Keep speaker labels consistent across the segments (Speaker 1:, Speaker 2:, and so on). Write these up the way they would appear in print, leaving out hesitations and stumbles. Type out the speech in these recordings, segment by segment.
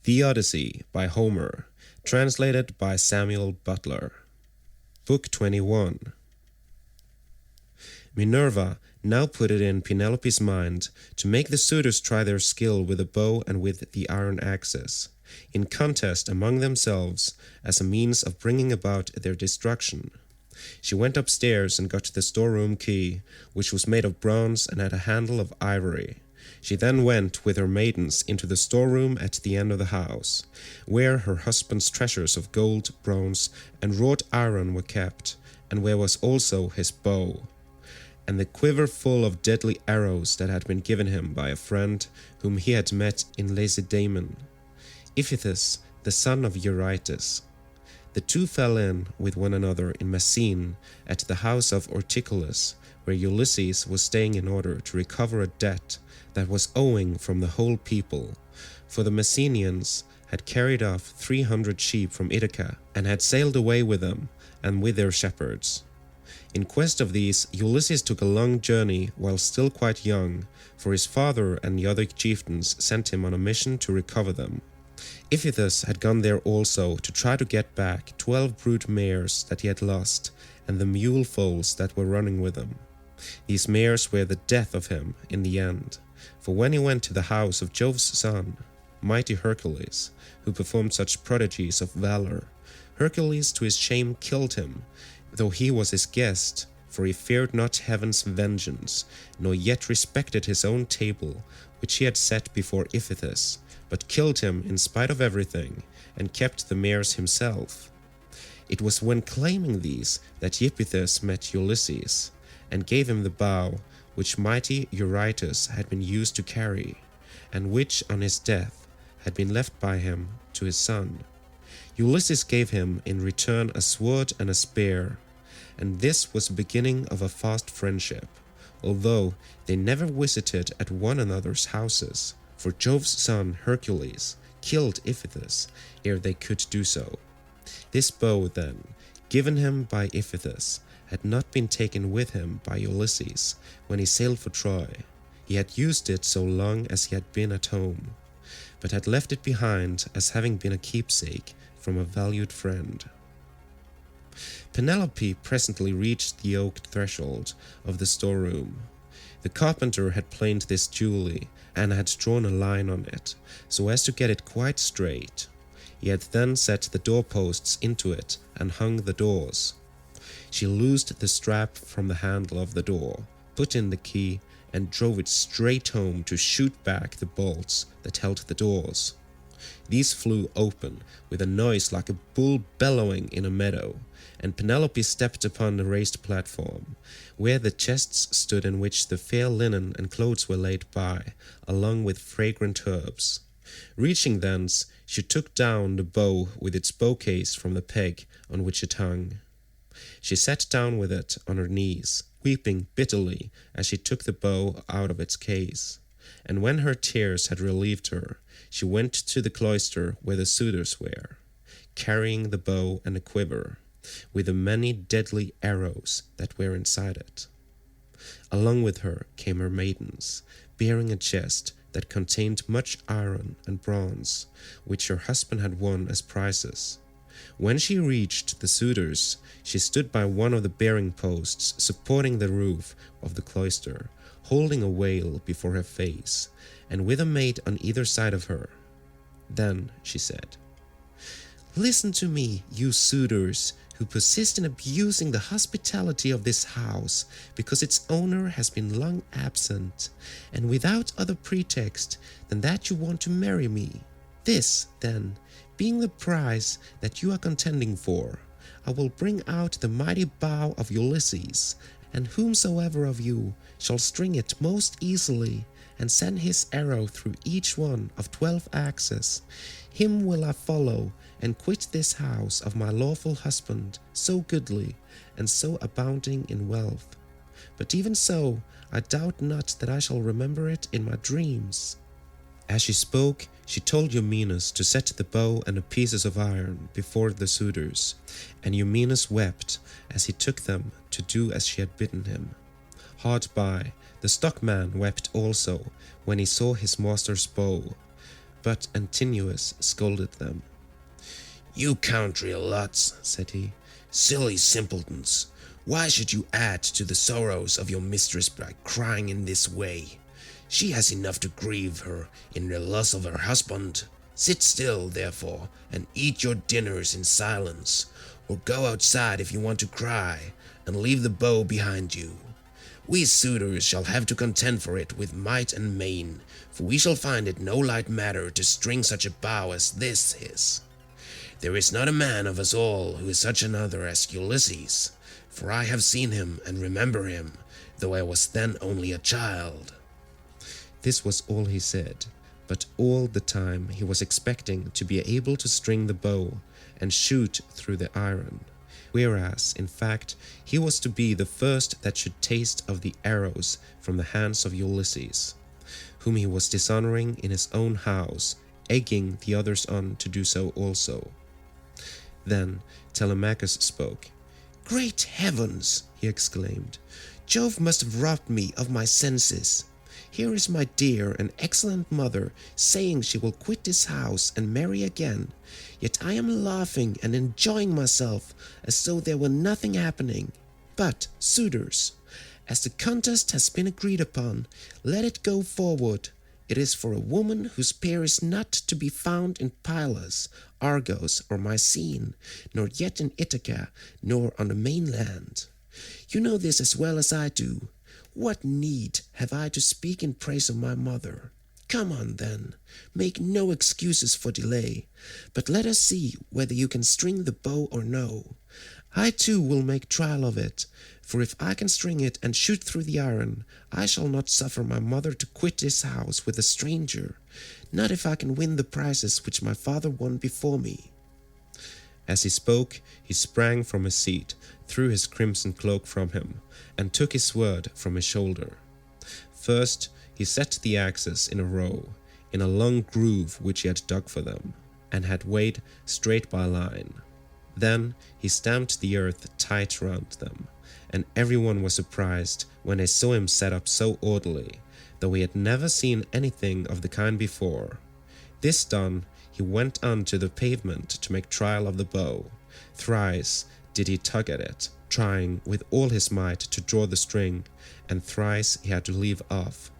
Speaker 1: The Odyssey by Homer, translated by Samuel Butler. Book 21. Minerva now put it in Penelope's mind to make the suitors try their skill with the bow and with the iron axes, in contest among themselves as a means of bringing about their destruction. She went upstairs and got the storeroom key, which was made of bronze and had a handle of ivory. She then went with her maidens into the storeroom at the end of the house, where her husband's treasures of gold, bronze, and wrought iron were kept, and where was also his bow, and the quiver full of deadly arrows that had been given him by a friend whom he had met in Lacedaemon, Iphitus, the son of Eurytus. The two fell in with one another in Messene at the house of Orticulus, where Ulysses was staying in order to recover a debt that was owing from the whole people, for the Messenians had carried off 300 sheep from Ithaca and had sailed away with them and with their shepherds. In quest of these, Ulysses took a long journey while still quite young, for his father and the other chieftains sent him on a mission to recover them. Iphitus had gone there also to try to get back 12 brood mares that he had lost and the mule foals that were running with them. These mares were the death of him in the end, for when he went to the house of Jove's son, mighty Hercules, who performed such prodigies of valor, Hercules to his shame killed him, though he was his guest, for he feared not heaven's vengeance, nor yet respected his own table, which he had set before Iphitus, but killed him in spite of everything, and kept the mares himself. It was when claiming these that Iphitus met Ulysses, and gave him the bow which mighty Eurytus had been used to carry, and which on his death had been left by him to his son. Ulysses gave him in return a sword and a spear, and this was the beginning of a fast friendship, although they never visited at one another's houses, for Jove's son Hercules killed Iphitus ere they could do so. This bow, then, given him by Iphitus, had not been taken with him by Ulysses when he sailed for Troy. He had used it so long as he had been at home, but had left it behind as having been a keepsake from a valued friend. Penelope presently reached the oak threshold of the storeroom. The carpenter had planed this duly and had drawn a line on it, so as to get it quite straight. He had then set the doorposts into it and hung the doors. She loosed the strap from the handle of the door, put in the key, and drove it straight home to shoot back the bolts that held the doors. These flew open with a noise like a bull bellowing in a meadow, and Penelope stepped upon the raised platform, where the chests stood in which the fair linen and clothes were laid by, along with fragrant herbs. Reaching thence, she took down the bow with its bowcase from the peg on which it hung. She sat down with it on her knees, weeping bitterly as she took the bow out of its case, and when her tears had relieved her, she went to the cloister where the suitors were, carrying the bow and the quiver, with the many deadly arrows that were inside it. Along with her came her maidens, bearing a chest that contained much iron and bronze, which her husband had won as prizes. When she reached the suitors, she stood by one of the bearing posts supporting the roof of the cloister, holding a veil before her face, and with a maid on either side of her. Then she said, "Listen to me, you suitors, who persist in abusing the hospitality of this house, because its owner has been long absent, and without other pretext than that you want to marry me. This, then, being the prize that you are contending for, I will bring out the mighty bow of Ulysses, and whomsoever of you shall string it most easily, and send his arrow through each one of 12 axes, him will I follow, and quit this house of my lawful husband, so goodly, and so abounding in wealth. But even so, I doubt not that I shall remember it in my dreams." As she spoke, she told Eumenus to set the bow and the pieces of iron before the suitors, and Eumenus wept as he took them to do as she had bidden him. Hard by, the stockman wept also when he saw his master's bow, But Antinous scolded them.
Speaker 2: "You country lots," said he, "silly simpletons, why should you add to the sorrows of your mistress by crying in this way? She has enough to grieve her in the loss of her husband. Sit still, therefore, and eat your dinners in silence, or go outside if you want to cry, and leave the bow behind you. We suitors shall have to contend for it with might and main, for we shall find it no light matter to string such a bow as this is. There is not a man of us all who is such another as Ulysses, for I have seen him and remember him, though I was then only a child."
Speaker 1: This was all he said, but all the time he was expecting to be able to string the bow and shoot through the iron, whereas, in fact, he was to be the first that should taste of the arrows from the hands of Ulysses, whom he was dishonoring in his own house, egging the others on to do so also. Then Telemachus spoke.
Speaker 2: "Great heavens!" he exclaimed. "Jove must have robbed me of my senses. Here is my dear and excellent mother saying she will quit this house and marry again, yet I am laughing and enjoying myself as though there were nothing happening. But, suitors, as the contest has been agreed upon, let it go forward. It is for a woman whose peer is not to be found in Pylos, Argos, or Mycene, nor yet in Ithaca, nor on the mainland. You know this as well as I do. What need have I to speak in praise of my mother? Come on, then, make no excuses for delay, but let us see whether you can string the bow or no. I too will make trial of it, for if I can string it and shoot through the iron, I shall not suffer my mother to quit this house with a stranger, not if I can win the prizes which my father won before me."
Speaker 1: As he spoke, he sprang from his seat, threw his crimson cloak from him, and took his sword from his shoulder. First, he set the axes in a row, in a long groove which he had dug for them, and had weighed straight by line. Then he stamped the earth tight round them, and everyone was surprised when they saw him set up so orderly, though he had never seen anything of the kind before. This done, he went on to the pavement to make trial of the bow. Thrice did he tug at it, trying with all his might to draw the string, and thrice he had to leave off,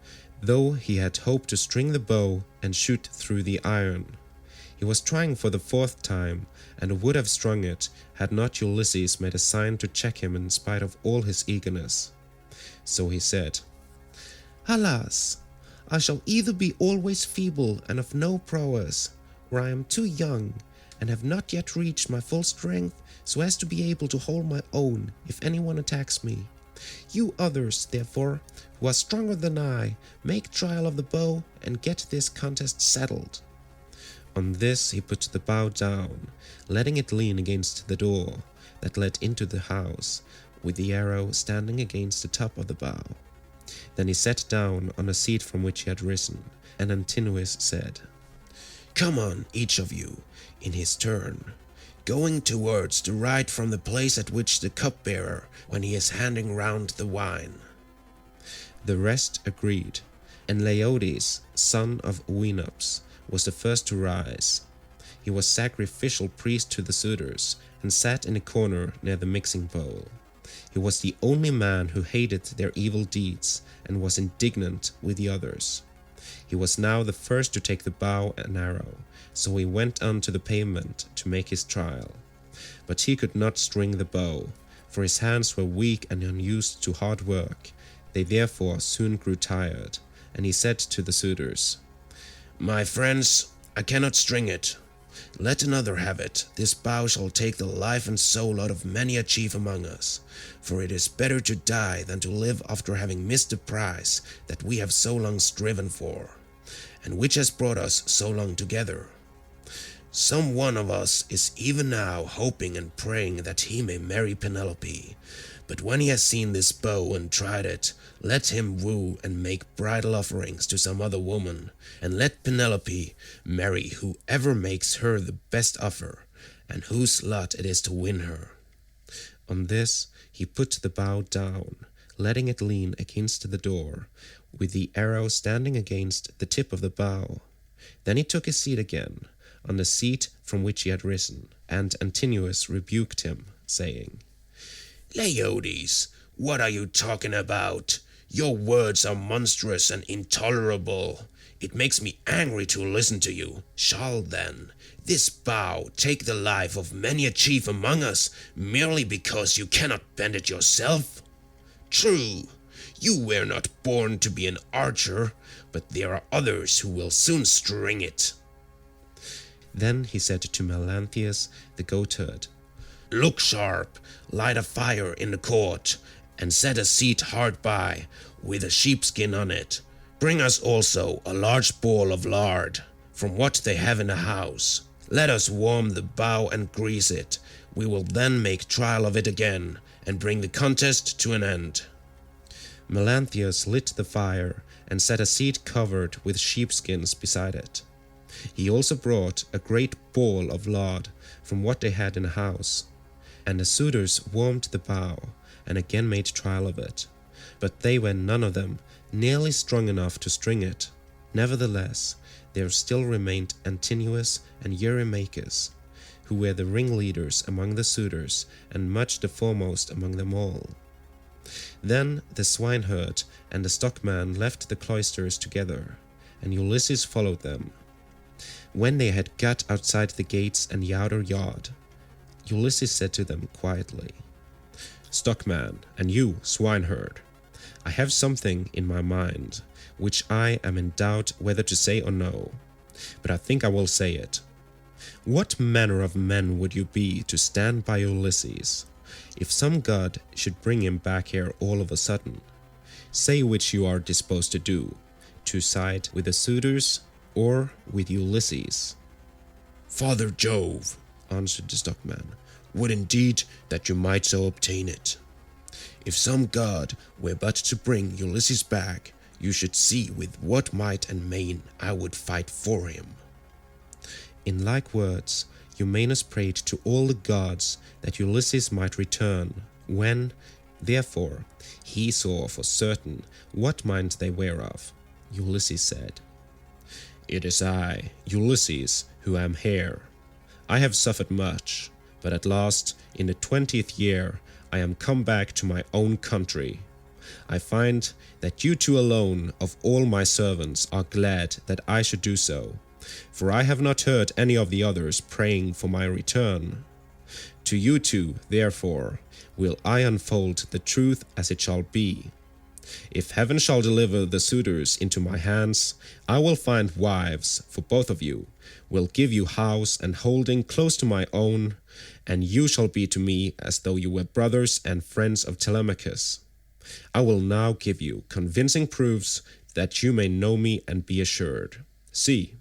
Speaker 1: though he had hoped to string the bow and shoot through the iron. He was trying for the fourth time, and would have strung it had not Ulysses made a sign to check him in spite of all his eagerness. So he said,
Speaker 2: "Alas, I shall either be always feeble and of no prowess, or I am too young, and have not yet reached my full strength so as to be able to hold my own if anyone attacks me. You others, therefore, who are stronger than I, make trial of the bow and get this contest settled."
Speaker 1: On this he put the bow down, letting it lean against the door that led into the house, with the arrow standing against the top of the bow. Then he sat down on a seat from which he had risen, and Antinous said,
Speaker 2: "Come on, each of you, in his turn, going towards the right from the place at which the cupbearer when he is handing round the wine."
Speaker 1: The rest agreed, and Leiodes, son of Oenops, was the first to rise. He was sacrificial priest to the suitors, and sat in a corner near the mixing bowl. He was the only man who hated their evil deeds, and was indignant with the others. He was now the first to take the bow and arrow, so he went on to the pavement to make his trial. But he could not string the bow, for his hands were weak and unused to hard work. They therefore soon grew tired, and he said to the suitors, "My friends, I cannot string it. Let another have it. This bow shall take the life and soul out of many a chief among us, for it is better to die than to live after having missed the prize that we have so long striven for, and which has brought us so long together. Some one of us is even now hoping and praying that he may marry Penelope, but when he has seen this bow and tried it, let him woo and make bridal offerings to some other woman, and let Penelope marry whoever makes her the best offer, and whose lot it is to win her." On this he put the bow down, letting it lean against the door, with the arrow standing against the tip of the bow. Then he took his seat again, on the seat from which he had risen, and Antinous rebuked him, saying,
Speaker 2: Leiodes, what are you talking about? Your words are monstrous and intolerable. It makes me angry to listen to you. Shall then this bow take the life of many a chief among us merely because you cannot bend it yourself? True, you were not born to be an archer, but there are others who will soon string it.
Speaker 1: Then he said to Melanthius the goatherd,
Speaker 2: Look sharp, light a fire in the court, and set a seat hard by, with a sheepskin on it. Bring us also a large bowl of lard, from what they have in the house. Let us warm the bow and grease it. We will then make trial of it again, and bring the contest to an end.
Speaker 1: Melanthius lit the fire, and set a seat covered with sheepskins beside it. He also brought a great bowl of lard from what they had in the house. And the suitors warmed the bow, and again made trial of it. But they were none of them nearly strong enough to string it. Nevertheless, there still remained Antinous and Eurymachus, who were the ringleaders among the suitors, and much the foremost among them all. Then the swineherd and the stockman left the cloisters together, and Ulysses followed them. When they had got outside the gates and the outer yard, Ulysses said to them quietly, Stockman, and you, swineherd, I have something in my mind, which I am in doubt whether to say or no, but I think I will say it. What manner of men would you be to stand by Ulysses, if some god should bring him back here all of a sudden? Say which you are disposed to do, to side with the suitors or with Ulysses.
Speaker 2: Father Jove, answered the stockman, would indeed that you might so obtain it. If some god were but to bring Ulysses back, you should see with what might and main I would fight for him.
Speaker 1: In like words, Eumaeus prayed to all the gods that Ulysses might return. When, therefore, he saw for certain what mind they were of, Ulysses said, It is I, Ulysses, who am here. I have suffered much, but at last, in the 20th year, I am come back to my own country. I find that you two alone of all my servants are glad that I should do so, for I have not heard any of the others praying for my return. To you two, therefore, will I unfold the truth as it shall be. If heaven shall deliver the suitors into my hands, I will find wives for both of you, will give you house and holding close to my own, and you shall be to me as though you were brothers and friends of Telemachus. I will now give you convincing proofs that you may know me and be assured. See,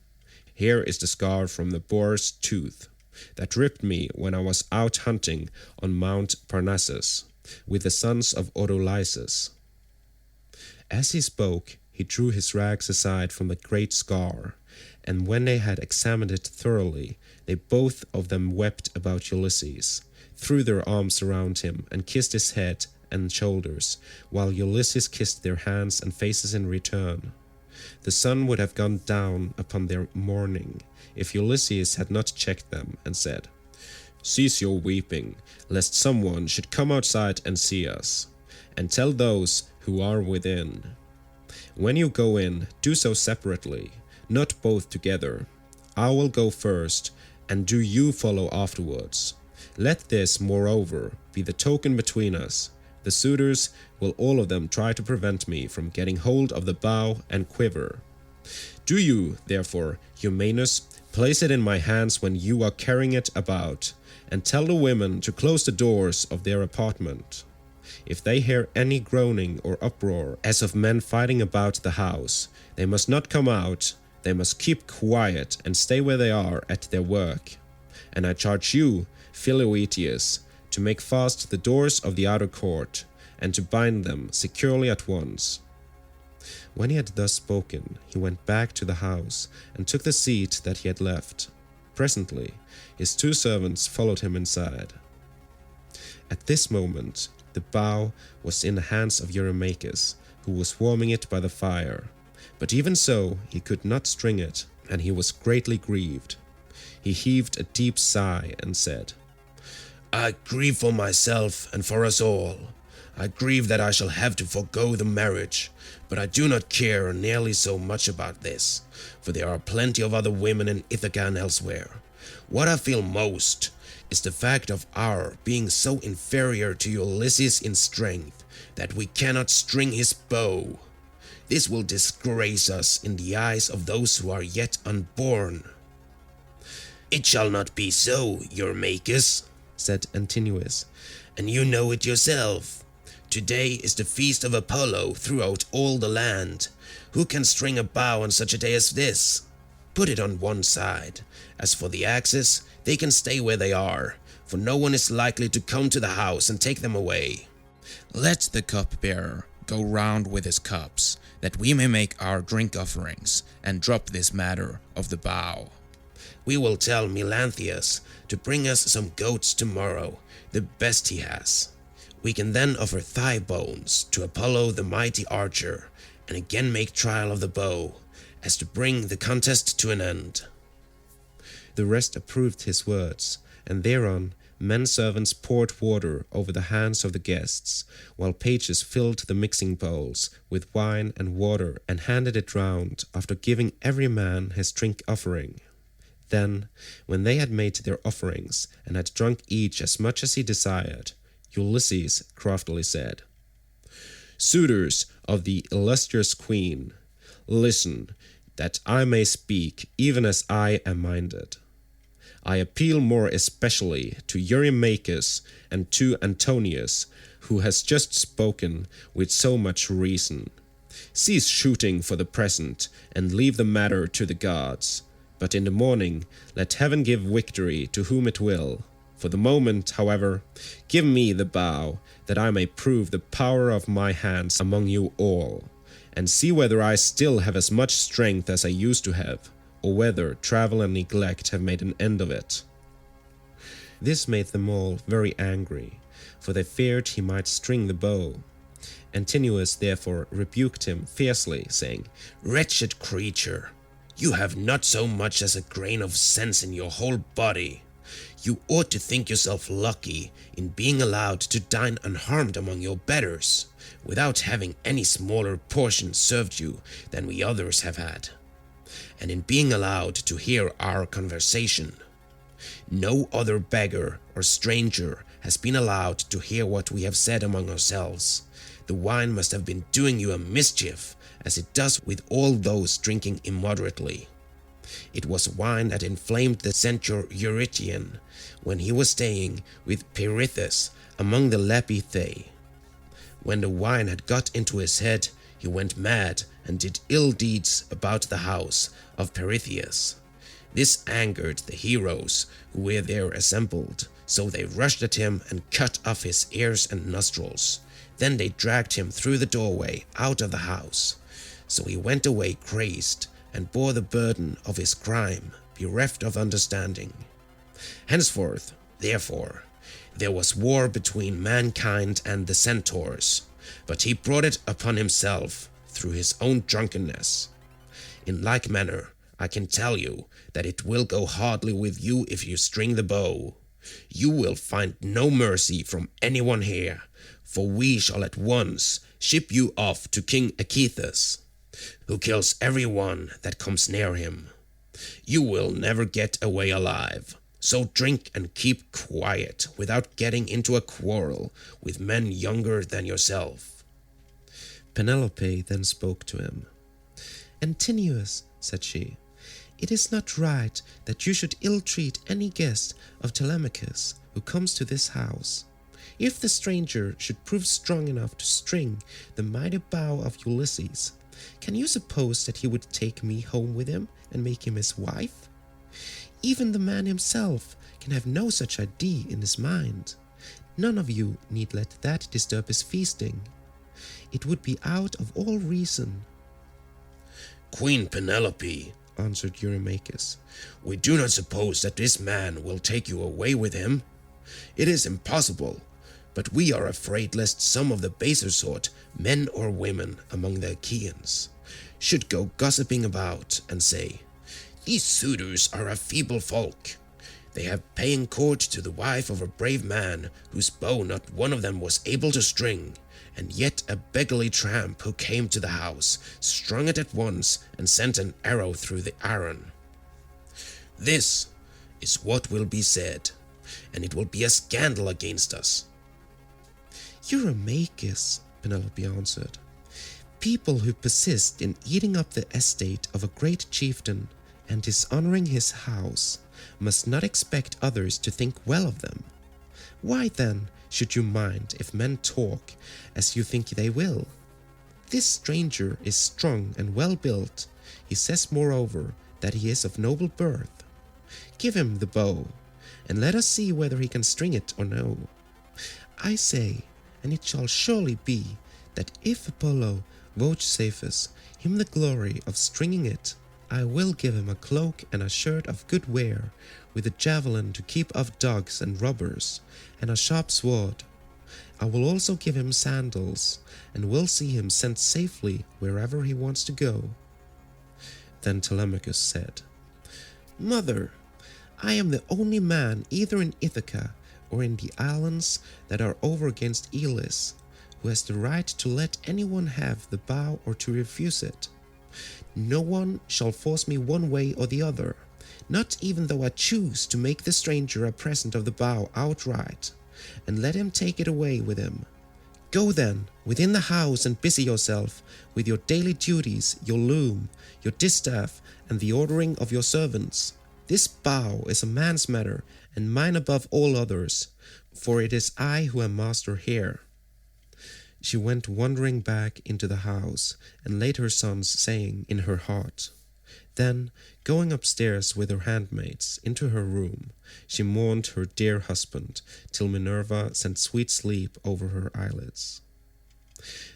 Speaker 1: here is the scar from the boar's tooth that ripped me when I was out hunting on Mount Parnassus with the sons of Autolycus. As he spoke, he drew his rags aside from the great scar, and when they had examined it thoroughly, they both of them wept about Ulysses, threw their arms around him, and kissed his head and shoulders, while Ulysses kissed their hands and faces in return. The sun would have gone down upon their mourning, if Ulysses had not checked them and said, Cease your weeping, lest someone should come outside and see us, and tell those who are within. When you go in, do so separately, not both together. I will go first, and do you follow afterwards. Let this, moreover, be the token between us. The suitors will all of them try to prevent me from getting hold of the bow and quiver. Do you, therefore, Eumaeus, place it in my hands when you are carrying it about, and tell the women to close the doors of their apartment. If they hear any groaning or uproar, as of men fighting about the house, they must not come out, they must keep quiet and stay where they are at their work. And I charge you, Philoetius, to make fast the doors of the outer court, and to bind them securely at once. When he had thus spoken, he went back to the house, and took the seat that he had left. Presently, his two servants followed him inside. At this moment, the bow was in the hands of Eurymachus, who was warming it by the fire. But even so, he could not string it, and he was greatly grieved. He heaved a deep sigh and said,
Speaker 2: I grieve for myself and for us all. I grieve that I shall have to forego the marriage, but I do not care nearly so much about this, for there are plenty of other women in Ithaca and elsewhere. What I feel most is the fact of our being so inferior to Ulysses in strength that we cannot string his bow. This will disgrace us in the eyes of those who are yet unborn. It shall not be so, Eurymachus, said Antinous, and you know it yourself. Today is the feast of Apollo throughout all the land. Who can string a bow on such a day as this? Put it on one side. As for the axes, they can stay where they are, for no one is likely to come to the house and take them away.
Speaker 3: Let the cupbearer go round with his cups, that we may make our drink offerings, and drop this matter of the bow.
Speaker 2: We will tell Melanthius to bring us some goats tomorrow, the best he has. We can then offer thigh bones to Apollo the mighty archer, and again make trial of the bow, as to bring the contest to an end.
Speaker 1: The rest approved his words, and thereon men-servants poured water over the hands of the guests, while pages filled the mixing bowls with wine and water and handed it round, after giving every man his drink offering. Then, when they had made their offerings, and had drunk each as much as he desired, Ulysses craftily said, Suitors of the illustrious queen, listen, that I may speak even as I am minded. I appeal more especially to Eurymachus and to Antonius, who has just spoken with so much reason. Cease shooting for the present, and leave the matter to the gods. But in the morning let heaven give victory to whom it will. For the moment, however, give me the bow, that I may prove the power of my hands among you all, and see whether I still have as much strength as I used to have, or whether travel and neglect have made an end of it. This made them all very angry, for they feared he might string the bow. Antinous therefore rebuked him fiercely, saying,
Speaker 2: Wretched creature, you have not so much as a grain of sense in your whole body. You ought to think yourself lucky in being allowed to dine unharmed among your betters, without having any smaller portion served you than we others have had, and in being allowed to hear our conversation. No other beggar or stranger has been allowed to hear what we have said among ourselves. The wine must have been doing you a mischief, as it does with all those drinking immoderately. It was wine that inflamed the centaur Eurytion when he was staying with Pirithous among the Lapithae. When the wine had got into his head, he went mad and did ill deeds about the house of Pirithous. This angered the heroes who were there assembled, so they rushed at him and cut off his ears and nostrils. Then they dragged him through the doorway out of the house. So he went away crazed, and bore the burden of his crime, bereft of understanding. Henceforth, therefore, there was war between mankind and the centaurs, but he brought it upon himself through his own drunkenness. In like manner, I can tell you that it will go hardly with you if you string the bow. You will find no mercy from anyone here, for we shall at once ship you off to King Achethus, who kills everyone that comes near him. You will never get away alive, so drink and keep quiet without getting into a quarrel with men younger than yourself.
Speaker 1: Penelope then spoke to him. Antinous, said she, it is not right that you should ill-treat any guest of Telemachus who comes to this house. If the stranger should prove strong enough to string the mighty bow of Ulysses, can you suppose that he would take me home with him and make him his wife? Even the man himself can have no such idea in his mind. None of you need let that disturb his feasting. It would be out of all reason.
Speaker 2: Queen Penelope, answered Eurymachus, we do not suppose that this man will take you away with him. It is impossible, but we are afraid lest some of the baser sort, men or women among the Achaeans, should go gossiping about and say, These suitors are a feeble folk. They have paying court to the wife of a brave man whose bow not one of them was able to string, and yet a beggarly tramp who came to the house strung it at once and sent an arrow through the iron. This is what will be said, and it will be a scandal against us."
Speaker 1: "Eurymachus," Penelope answered, "people who persist in eating up the estate of a great chieftain and dishonoring his house must not expect others to think well of them. Why then should you mind if men talk as you think they will? This stranger is strong and well built. He says moreover that he is of noble birth. Give him the bow, and let us see whether he can string it or no. I say, and it shall surely be, that if Apollo vouchsafes him the glory of stringing it, I will give him a cloak and a shirt of good wear, with a javelin to keep off dogs and robbers, and a sharp sword. I will also give him sandals, and will see him sent safely wherever he wants to go." Then Telemachus said, "Mother, I am the only man either in Ithaca or in the islands that are over against Elis, who has the right to let anyone have the bow or to refuse it. No one shall force me one way or the other, not even though I choose to make the stranger a present of the bow outright, and let him take it away with him. Go then within the house and busy yourself with your daily duties, your loom, your distaff, and the ordering of your servants. This bow is a man's matter, and mine above all others, for it is I who am master here." She went wandering back into the house, and laid her sons saying in her heart. Then, going upstairs with her handmaids into her room, she mourned her dear husband, till Minerva sent sweet sleep over her eyelids.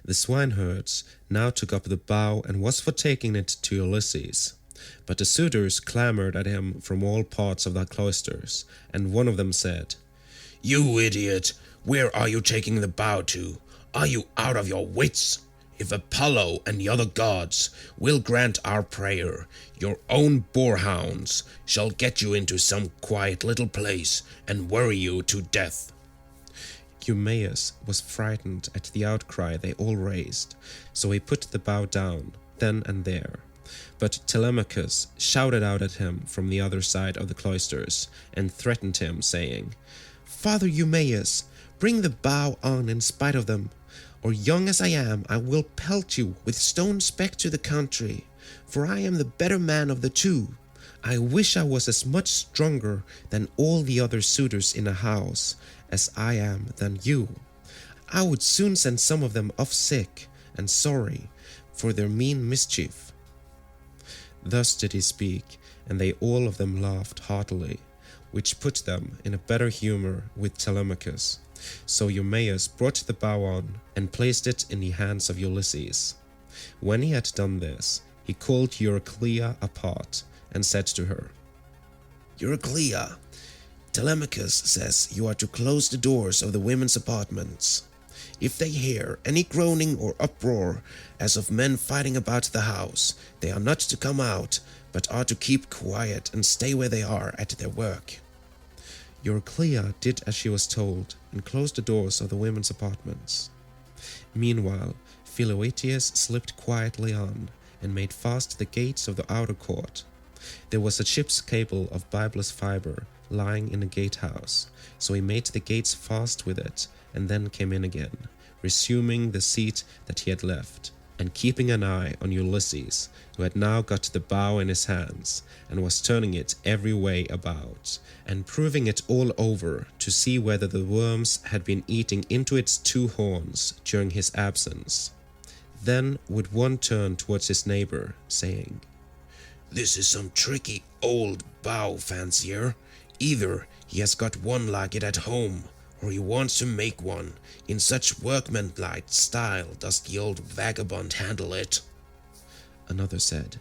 Speaker 1: The swineherds now took up the bow and was for taking it to Ulysses. But the suitors clamored at him from all parts of the cloisters, and one of them said,
Speaker 2: "You idiot, where are you taking the bow to? Are you out of your wits? If Apollo and the other gods will grant our prayer, your own boarhounds shall get you into some quiet little place and worry you to death."
Speaker 1: Eumaeus was frightened at the outcry they all raised, so he put the bow down then and there. But Telemachus shouted out at him from the other side of the cloisters, and threatened him, saying, "Father Eumaeus, bring the bow on in spite of them, or young as I am, I will pelt you with stones back to the country, for I am the better man of the two. I wish I was as much stronger than all the other suitors in a house as I am than you. I would soon send some of them off sick and sorry for their mean mischief." Thus did he speak, and they all of them laughed heartily, which put them in a better humor with Telemachus. So Eumaeus brought the bow on, and placed it in the hands of Ulysses. When he had done this, he called Euryclea apart, and said to her,
Speaker 2: "Euryclea, Telemachus says you are to close the doors of the women's apartments. If they hear any groaning or uproar as of men fighting about the house, they are not to come out, but are to keep quiet and stay where they are at their work."
Speaker 1: Euryclea did as she was told, and closed the doors of the women's apartments. Meanwhile, Philoetius slipped quietly on, and made fast the gates of the outer court. There was a ship's cable of bibelous fibre lying in the gatehouse, so he made the gates fast with it, and then came in again, resuming the seat that he had left, and keeping an eye on Ulysses, who had now got the bow in his hands, and was turning it every way about, and proving it all over to see whether the worms had been eating into its two horns during his absence. Then would one turn towards his neighbor, saying,
Speaker 2: "This is some tricky old bow fancier. Either he has got one like it at home, or he wants to make one. In such workmanlike style does the old vagabond handle it."
Speaker 1: Another said,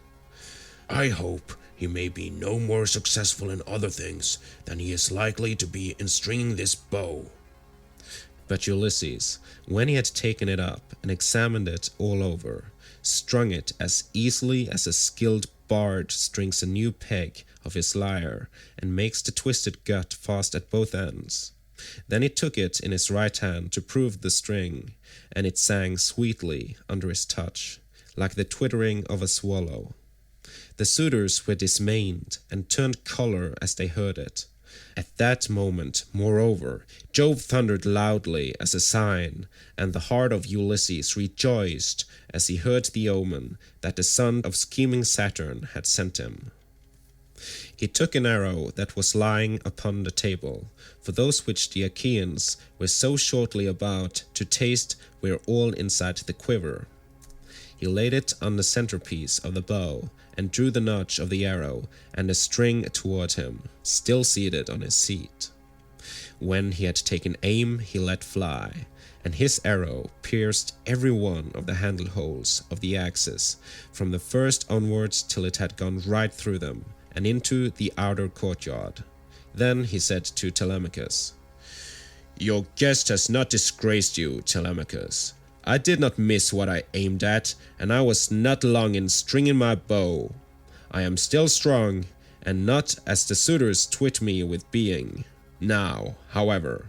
Speaker 2: "I hope he may be no more successful in other things than he is likely to be in stringing this bow."
Speaker 1: But Ulysses, when he had taken it up and examined it all over, strung it as easily as a skilled bard strings a new peg of his lyre and makes the twisted gut fast at both ends. Then he took it in his right hand to prove the string, and it sang sweetly under his touch, like the twittering of a swallow. The suitors were dismayed and turned color as they heard it. At that moment, moreover, Jove thundered loudly as a sign, and the heart of Ulysses rejoiced as he heard the omen that the son of scheming Saturn had sent him. He took an arrow that was lying upon the table, for those which the Achaeans were so shortly about to taste were all inside the quiver. He laid it on the centerpiece of the bow, and drew the notch of the arrow and the string toward him, still seated on his seat. When he had taken aim, he let fly, and his arrow pierced every one of the handle holes of the axes, from the first onwards till it had gone right through them, and into the outer courtyard. Then he said to Telemachus, "Your guest has not disgraced you, Telemachus. I did not miss what I aimed at, and I was not long in stringing my bow. I am still strong, and not as the suitors twit me with being. Now, however,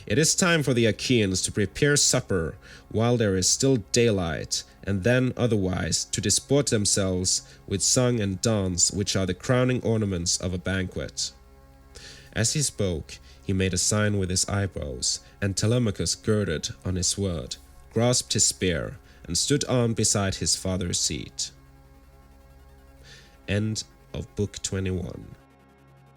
Speaker 1: it is time for the Achaeans to prepare supper while there is still daylight, and then otherwise to disport themselves with song and dance, which are the crowning ornaments of a banquet." As he spoke, he made a sign with his eyebrows, and Telemachus girded on his sword, grasped his spear, and stood on beside his father's seat. End of Book 21.